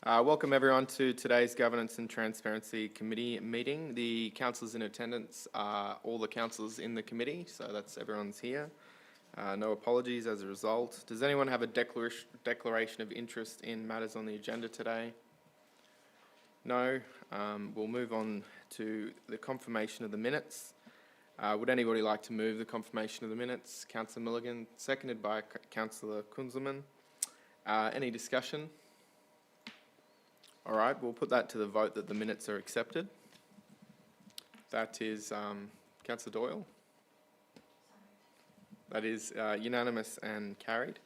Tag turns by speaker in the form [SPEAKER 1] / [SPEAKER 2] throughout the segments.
[SPEAKER 1] Welcome everyone to today's Governance and Transparency Committee meeting. The councillors in attendance are all the councillors in the committee, so that's everyone's here. No apologies as a result. Does anyone have a declaration of interest in matters on the agenda today? No. We'll move on to the confirmation of the minutes. Would anybody like to move the confirmation of the minutes? Councillor Milligan, seconded by Councillor Kunzelman. Any discussion? All right, we'll put that to the vote that the minutes are accepted. That is Councillor Doyle. That is unanimous and carried.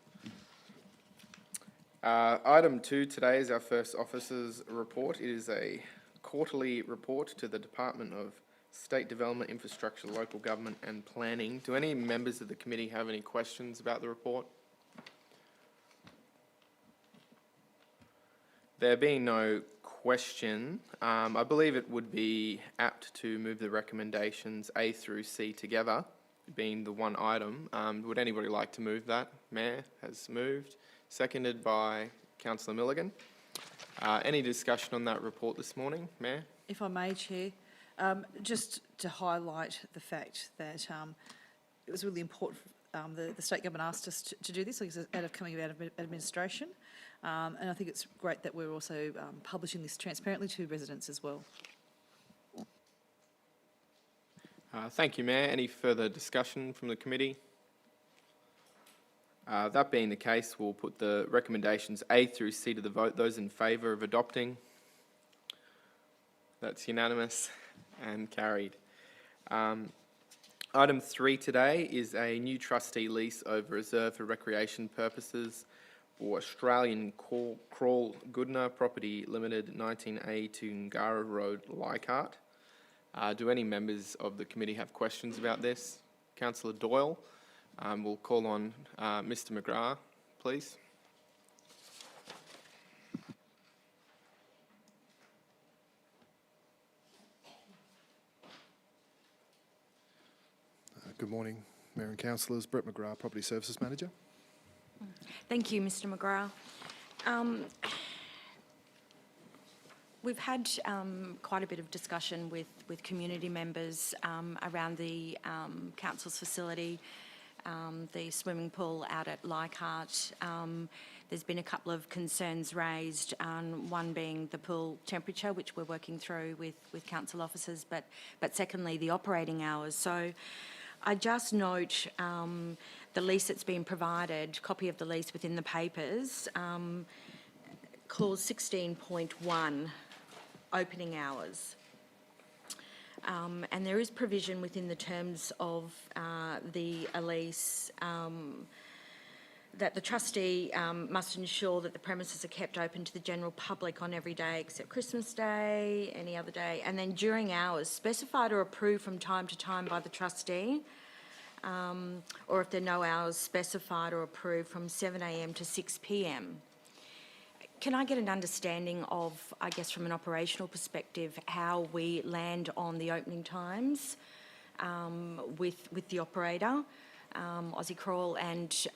[SPEAKER 1] Item 2 today is our first officer's report. It is a quarterly report to the Department of State Development, Infrastructure, Local Government and Planning. Do any members of the committee have any questions about the report? There being no question, I believe it would be apt to move the recommendations A through C together, being the one item. Would anybody like to move that? Mayor has moved, seconded by Councillor Milligan. Any discussion on that report this morning, Mayor?
[SPEAKER 2] If I may, Chair, just to highlight the fact that it was really important. The state government asked us to do this, coming out of administration, and I think it's great that we're also publishing this transparently to residents as well.
[SPEAKER 1] Thank you, Mayor. Any further discussion from the committee? That being the case, we'll put the recommendations A through C to the vote. Those in favour of adopting? That's unanimous and carried. Item 3 today is a new trustee lease over reserve for recreation purposes for Australian Crawl Goodna Property Limited, 19A to Ngara Road, Leichhardt. Do any members of the committee have questions about this? Councillor Doyle. We'll call on Mr. McGrath, please.
[SPEAKER 3] Good morning, Mayor and Councillors. Brett McGrath, Property Services Manager.
[SPEAKER 4] Thank you, Mr. McGrath. We've had quite a bit of discussion with community members around the council's facility, the swimming pool out at Leichhardt. There's been a couple of concerns raised, one being the pool temperature, which we're working through with council officers, but secondly, the operating hours. So I just note the lease that's been provided, copy of the lease within the papers, clause 16.1, opening hours. And there is provision within the terms of the lease that the trustee must ensure that the premises are kept open to the general public on every day except Christmas Day, any other day, and then during hours specified or approved from time to time by the trustee, or if there are no hours specified or approved, from 7 a.m. to 6 p.m. Can I get an understanding of, I guess from an operational perspective, how we land on the opening times with the operator, Aussie Crawl, and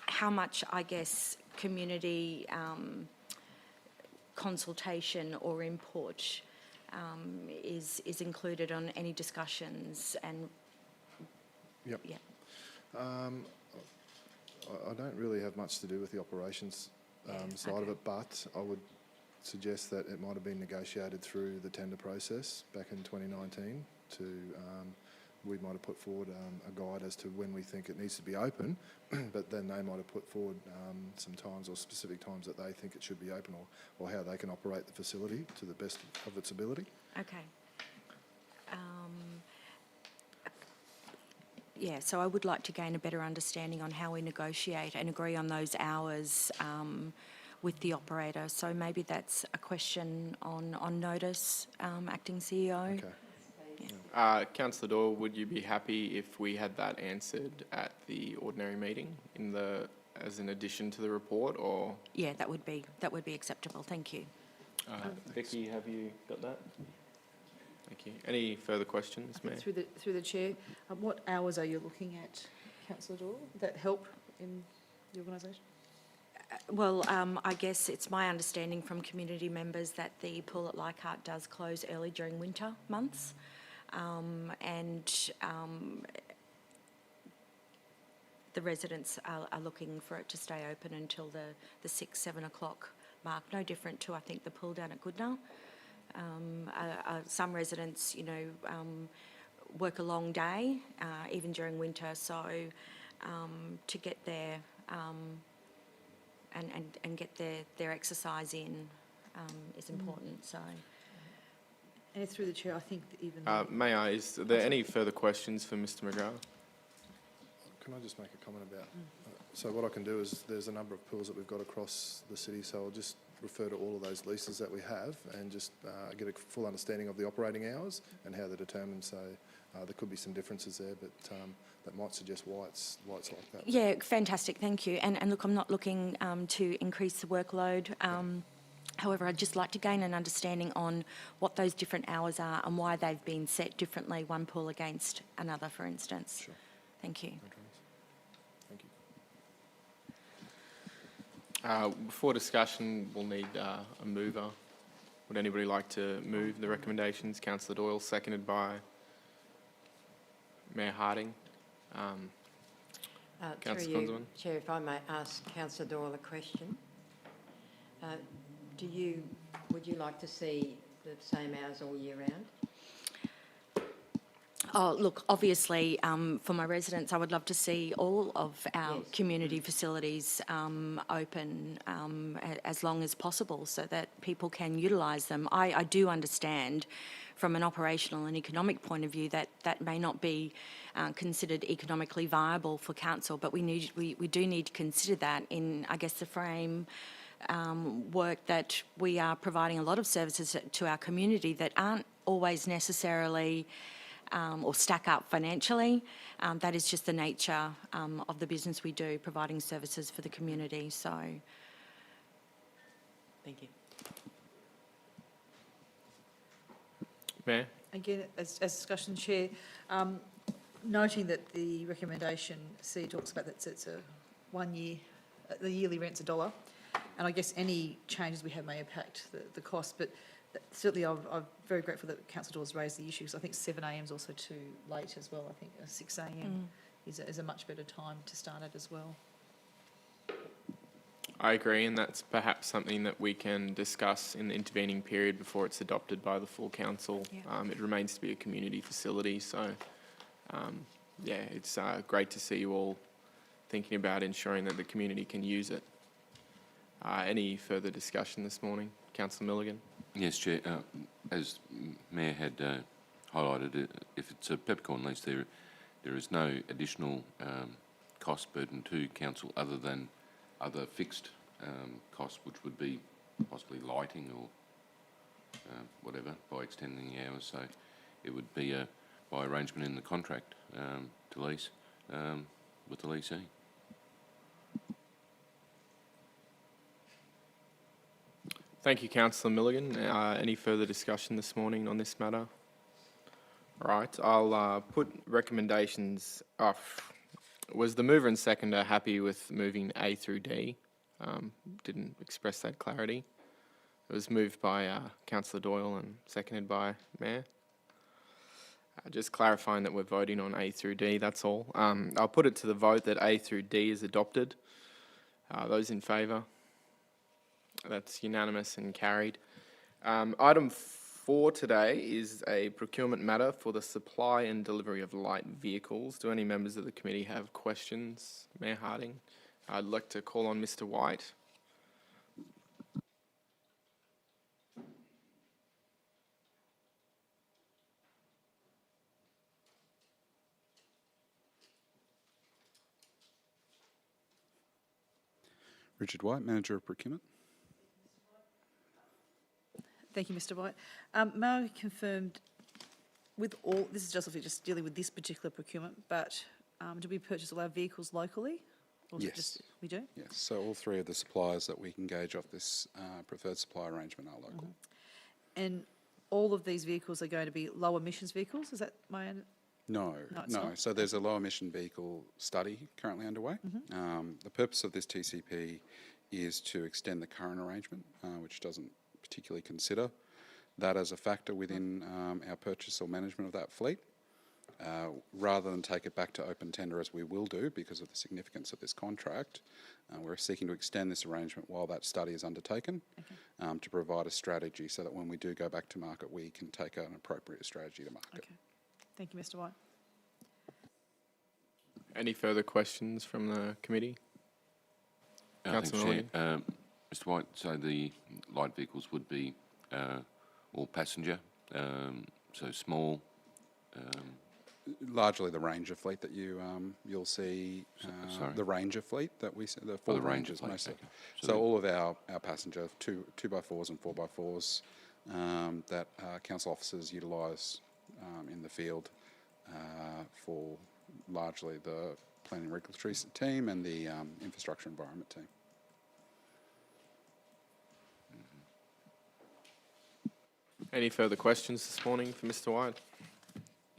[SPEAKER 4] how much, I guess, community consultation or input is included on any discussions? And
[SPEAKER 3] yep.
[SPEAKER 4] Yeah.
[SPEAKER 3] I don't really have much to do with the operations side of it, but I would suggest that it might have been negotiated through the tender process back in 2019 to we might have put forward a guide as to when we think it needs to be open, but then they might have put forward some times or specific times that they think it should be open, or how they can operate the facility to the best of its ability.
[SPEAKER 4] Okay. Yeah, so I would like to gain a better understanding on how we negotiate and agree on those hours with the operator. So maybe that's a question on notice, Acting CEO.
[SPEAKER 3] Okay.
[SPEAKER 4] Yeah.
[SPEAKER 1] Councillor Doyle, would you be happy if we had that answered at the ordinary meeting as an addition to the report, or?
[SPEAKER 4] Yeah, that would be acceptable. Thank you.
[SPEAKER 1] Vicky, have you got that? Thank you. Any further questions, Mayor?
[SPEAKER 2] Through the chair, what hours are you looking at, Councillor Doyle, that help in the organisation?
[SPEAKER 4] Well, I guess it's my understanding from community members that the pool at Leichhardt does close early during winter months. The residents are looking for it to stay open until the 6, 7 o'clock mark. No different to, I think, the pool down at Goodnow. Some residents, work a long day, even during winter, so to get there and get their exercise in is important. So,
[SPEAKER 2] And through the chair, I think that even
[SPEAKER 1] May I, is there any further questions for Mr McGrath?
[SPEAKER 3] Can I just make a comment about, so what I can do is, there's a number of pools that we've got across the city, so I'll just refer to all of those leases that we have and just get a full understanding of the operating hours and how they're determined. So there could be some differences there, but that might suggest why it's like that.
[SPEAKER 4] yeah, fantastic, thank you. And look, I'm not looking to increase the workload. However, I'd just like to gain an understanding on what those different hours are and why they've been set differently, one pool against another, for instance.
[SPEAKER 3] Sure.
[SPEAKER 4] Thank you.
[SPEAKER 3] No dramas. Thank you.
[SPEAKER 1] Before discussion, we'll need a mover. Would anybody like to move the recommendations? Councillor Doyle, seconded by Mayor Harding. Councillor
[SPEAKER 5] Through
[SPEAKER 1] Conzelman.
[SPEAKER 5] you, Chair, if I may ask Councillor Doyle a question. Would you like to see the same hours all year round?
[SPEAKER 4] Oh, look, obviously, for my residents, I would love to see all of our
[SPEAKER 5] Yes.
[SPEAKER 4] community facilities open as long as possible so that people can utilise them. I do understand from an operational and economic point of view that that may not be considered economically viable for council, but we do need to consider that in, I guess, the frame work that we are providing a lot of services to our community that aren't always necessarily or stack up financially. That is just the nature of the business we do, providing services for the community. So,
[SPEAKER 5] Thank you.
[SPEAKER 1] Mayor?
[SPEAKER 2] again, as discussion chair, noting that the recommendation C talks about that it's a 1 year, the yearly rent's $1, and I guess any changes we have may impact the cost, but certainly I'm very grateful that Councillor Dawes raised the issue, because I think 7 a.m. is also too late as well. I think 6 a.m. is a much better time to start at as well.
[SPEAKER 1] I agree, and that's perhaps something that we can discuss in the intervening period before it's adopted by the full council.
[SPEAKER 4] Yeah.
[SPEAKER 1] It remains to be a community facility, so yeah, it's great to see you all thinking about ensuring that the community can use it. Any further discussion this morning? Councillor Milligan?
[SPEAKER 6] Yes, Chair. As Mayor had highlighted, if it's a peppercorn lease, there is no additional cost burden to council other than other fixed costs, which would be possibly lighting or whatever, by extending the hours. So it would be by arrangement in the contract to lease with the leasee.
[SPEAKER 1] Thank you, Councillor Milligan. Any further discussion this morning on this matter? All right, I'll put recommendations off. Was the mover and seconder happy with moving A through D? Didn't express that clarity. It was moved by Councillor Doyle and seconded by Mayor. Just clarifying that we're voting on A through D, that's all. I'll put it to the vote that A through D is adopted. Those in favour? That's unanimous and carried. Item 4 today is a procurement matter for the supply and delivery of light vehicles. Do any members of the committee have questions? Mayor Harding. I'd like to call on Mr. White.
[SPEAKER 7] Richard White, Manager of Procurement.
[SPEAKER 2] Thank you, Mr. White. May I confirm, with all, this is just dealing with this particular procurement, but do we purchase all our vehicles locally? Or is it
[SPEAKER 7] Yes.
[SPEAKER 2] just, we do?
[SPEAKER 7] Yes, so all three of the suppliers that we can gauge off this preferred supply arrangement are local.
[SPEAKER 2] And all of these vehicles are going to be low emissions vehicles, is that my,
[SPEAKER 7] No,
[SPEAKER 2] No, it's
[SPEAKER 7] no.
[SPEAKER 2] not?
[SPEAKER 7] So there's a low emission vehicle study currently underway. The purpose of this TCP is to extend the current arrangement, which doesn't particularly consider that as a factor within our purchase or management of that fleet. Rather than take it back to open tender, as we will do because of the significance of this contract, we're seeking to extend this arrangement while that study is undertaken, to provide a strategy so that when we do go back to market, we can take an appropriate strategy to market.
[SPEAKER 2] Okay. Thank you, Mr White.
[SPEAKER 1] Any further questions from the committee?
[SPEAKER 6] Thanks,
[SPEAKER 1] Councillor
[SPEAKER 6] Chair.
[SPEAKER 1] Milligan.
[SPEAKER 6] Mr White, so the light vehicles would be all passenger, so small.
[SPEAKER 7] Largely the Ranger fleet that you'll see,
[SPEAKER 6] Sorry?
[SPEAKER 7] the Ranger fleet that we see, the Ford
[SPEAKER 6] the Ranger
[SPEAKER 7] Rangers
[SPEAKER 6] fleet,
[SPEAKER 7] mostly.
[SPEAKER 6] okay.
[SPEAKER 7] So all of our passenger 2x4s and 4x4s that council officers utilise in the field for largely the planning and regulatory team and the infrastructure environment team.
[SPEAKER 1] Any further questions this morning for Mr White?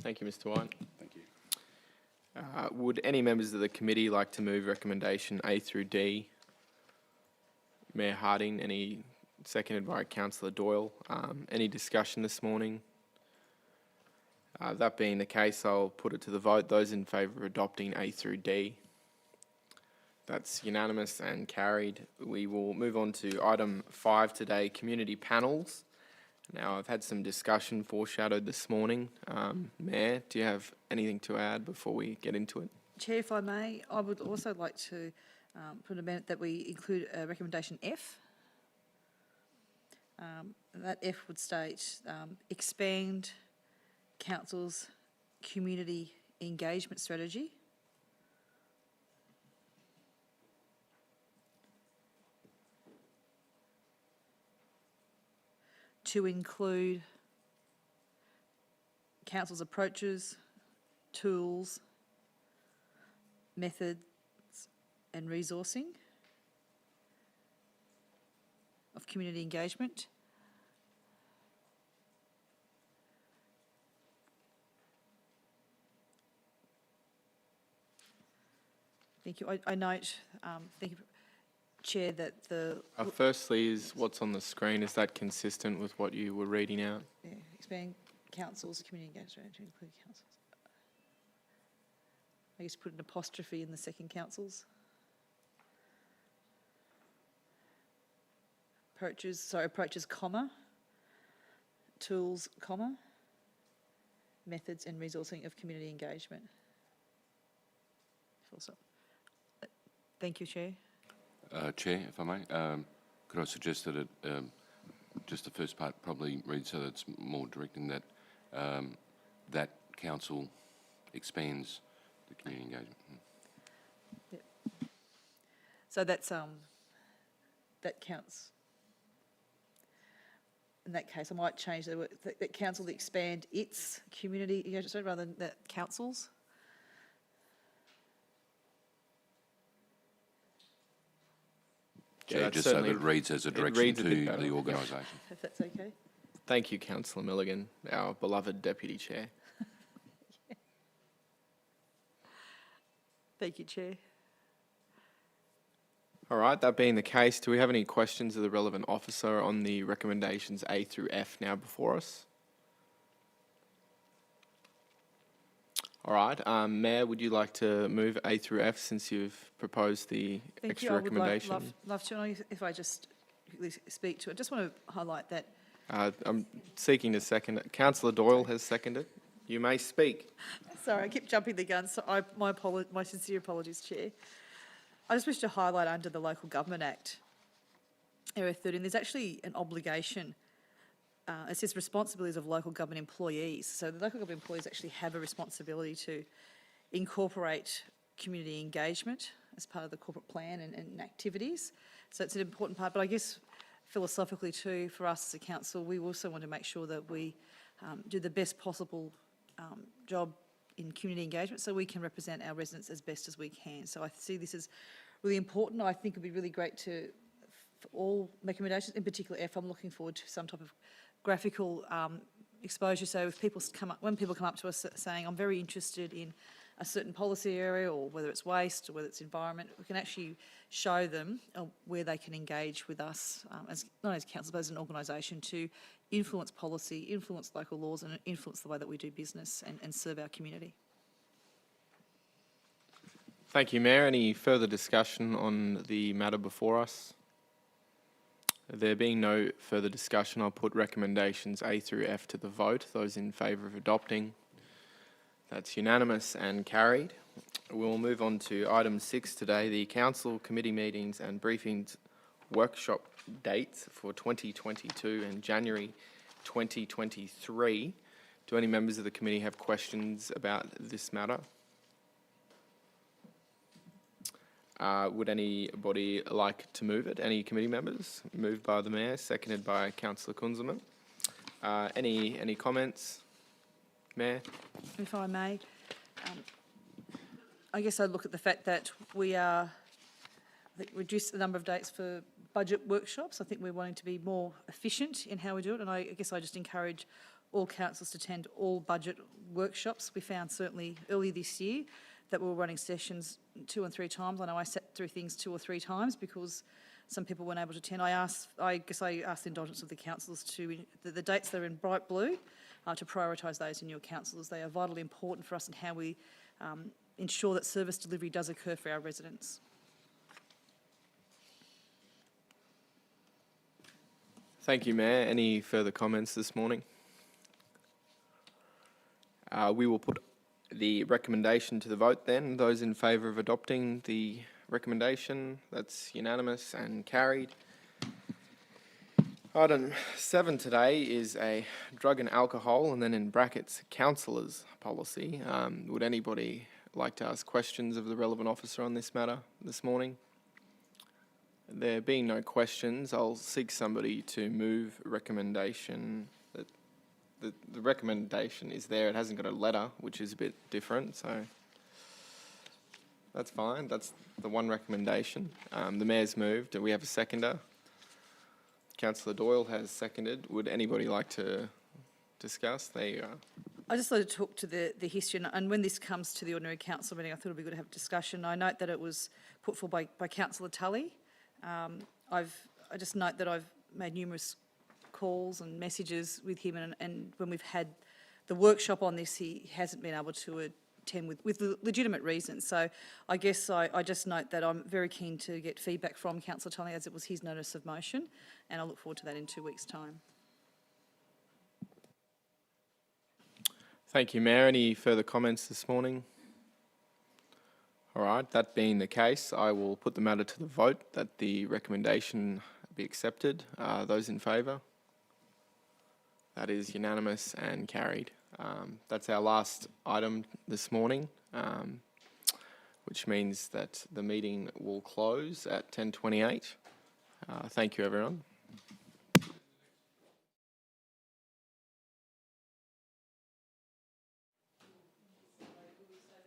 [SPEAKER 1] Thank you, Mr White.
[SPEAKER 7] Thank you.
[SPEAKER 1] Would any members of the committee like to move recommendation A through D? Mayor Harding, any seconded by Councillor Doyle. Any discussion this morning? That being the case, I'll put it to the vote. Those in favour of adopting A through D? That's unanimous and carried. We will move on to item 5 today, community panels. Now, I've had some discussion foreshadowed this morning. Mayor, do you have anything to add before we get into it?
[SPEAKER 2] Chair, if I may, I would also like to put an amendment that we include recommendation F. That F would state expand council's community engagement strategy to include council's approaches, tools, methods and resourcing of community engagement. Thank you. I note, thank you, Chair, that the
[SPEAKER 1] Firstly, is what's on the screen, is that consistent with what you were reading out?
[SPEAKER 2] expand council's community engagement to include councils. I guess put an apostrophe in the second councils. Approaches, comma, tools, comma, methods and resourcing of community engagement. Full stop. Thank you, Chair.
[SPEAKER 6] Chair, if I may, could I suggest that it, just the first part probably reads so that it's more directing that that council expands the community engagement.
[SPEAKER 2] Yep. So that's that counts. In that case, I might change the word that council to expand its community engagement rather than that councils.
[SPEAKER 6] Chair,
[SPEAKER 1] that's
[SPEAKER 6] just so that
[SPEAKER 1] certainly-
[SPEAKER 6] it reads as a
[SPEAKER 1] it
[SPEAKER 6] direction
[SPEAKER 1] reads a bit
[SPEAKER 6] to
[SPEAKER 1] better.
[SPEAKER 6] the organisation.
[SPEAKER 2] If that's okay.
[SPEAKER 1] Thank you, Councillor Milligan, our beloved Deputy Chair.
[SPEAKER 2] Thank you, Chair.
[SPEAKER 1] All right, that being the case, do we have any questions of the relevant officer on the recommendations A through F now before us? All right, Mayor, would you like to move A through F since you've proposed the
[SPEAKER 2] Thank
[SPEAKER 1] extra
[SPEAKER 2] you. I would
[SPEAKER 1] recommendation?
[SPEAKER 2] love to. And if I just quickly speak to it, I just want to highlight that.
[SPEAKER 1] I'm seeking to second it. Councillor Doyle has seconded. You may speak.
[SPEAKER 2] Sorry, I keep jumping the gun. So my sincere apologies, Chair. I just wish to highlight under the Local Government Act, Area 13, there's actually an obligation. It says responsibilities of local government employees. So the local government employees actually have a responsibility to incorporate community engagement as part of the corporate plan and activities. So it's an important part. But I guess philosophically too, for us as a council, we also want to make sure that we do the best possible job in community engagement so we can represent our residents as best as we can. So I see this as really important. I think it'd be really great for all recommendations, in particular F, I'm looking forward to some type of graphical exposure. So if when people come up to us saying, I'm very interested in a certain policy area, or whether it's waste, or whether it's environment, we can actually show them where they can engage with us, as not as council, but as an organisation, to influence policy, influence local laws, and influence the way that we do business and serve our community.
[SPEAKER 1] Thank you, Mayor. Any further discussion on the matter before us? There being no further discussion, I'll put recommendations A through F to the vote. Those in favour of adopting, that's unanimous and carried. We'll move on to item 6 today, the council committee meetings and briefings workshop dates for 2022 and January 2023. Do any members of the committee have questions about this matter? Would anybody like to move it? Any committee members? Moved by the Mayor, seconded by Councillor Kunzelman. Any comments? Mayor?
[SPEAKER 2] If I may, I guess I'd look at the fact that we are, I think, reduced the number of dates for budget workshops. I think we're wanting to be more efficient in how we do it, and I guess I just encourage all councils to attend all budget workshops. We found certainly early this year that we were running sessions 2 and 3 times. I know I sat through things 2 or 3 times because some people weren't able to attend. I guess I asked the indulgence of the councillors to, the dates that are in bright blue, to prioritise those in your councils. They are vitally important for us in how we ensure that service delivery does occur for our residents.
[SPEAKER 1] Thank you, Mayor. Any further comments this morning? We will put the recommendation to the vote then. Those in favour of adopting the recommendation, that's unanimous and carried. Item 7 today is a drug and alcohol, and then in brackets, councillors policy. Would anybody like to ask questions of the relevant officer on this matter this morning? There being no questions, I'll seek somebody to move recommendation. The recommendation is there. It hasn't got a letter, which is a bit different, so that's fine. That's the one recommendation. The Mayor's moved. Do we have a seconder? Councillor Doyle has seconded. Would anybody like to discuss? There you are.
[SPEAKER 2] I just like to talk to the history, and when this comes to the ordinary council meeting, I thought it would be good to have a discussion. I note that it was put forward by Councillor Tully. I just note that I've made numerous calls and messages with him, and when we've had the workshop on this, he hasn't been able to attend with legitimate reasons. So I guess I just note that I'm very keen to get feedback from Councillor Tully, as it was his notice of motion, and I look forward to that in 2 weeks' time.
[SPEAKER 1] Thank you, Mayor. Any further comments this morning? All right, that being the case, I will put the matter to the vote that the recommendation be accepted. Those in favour? That is unanimous and carried. That's our last item this morning, which means that the meeting will close at 10:28. Thank you, everyone.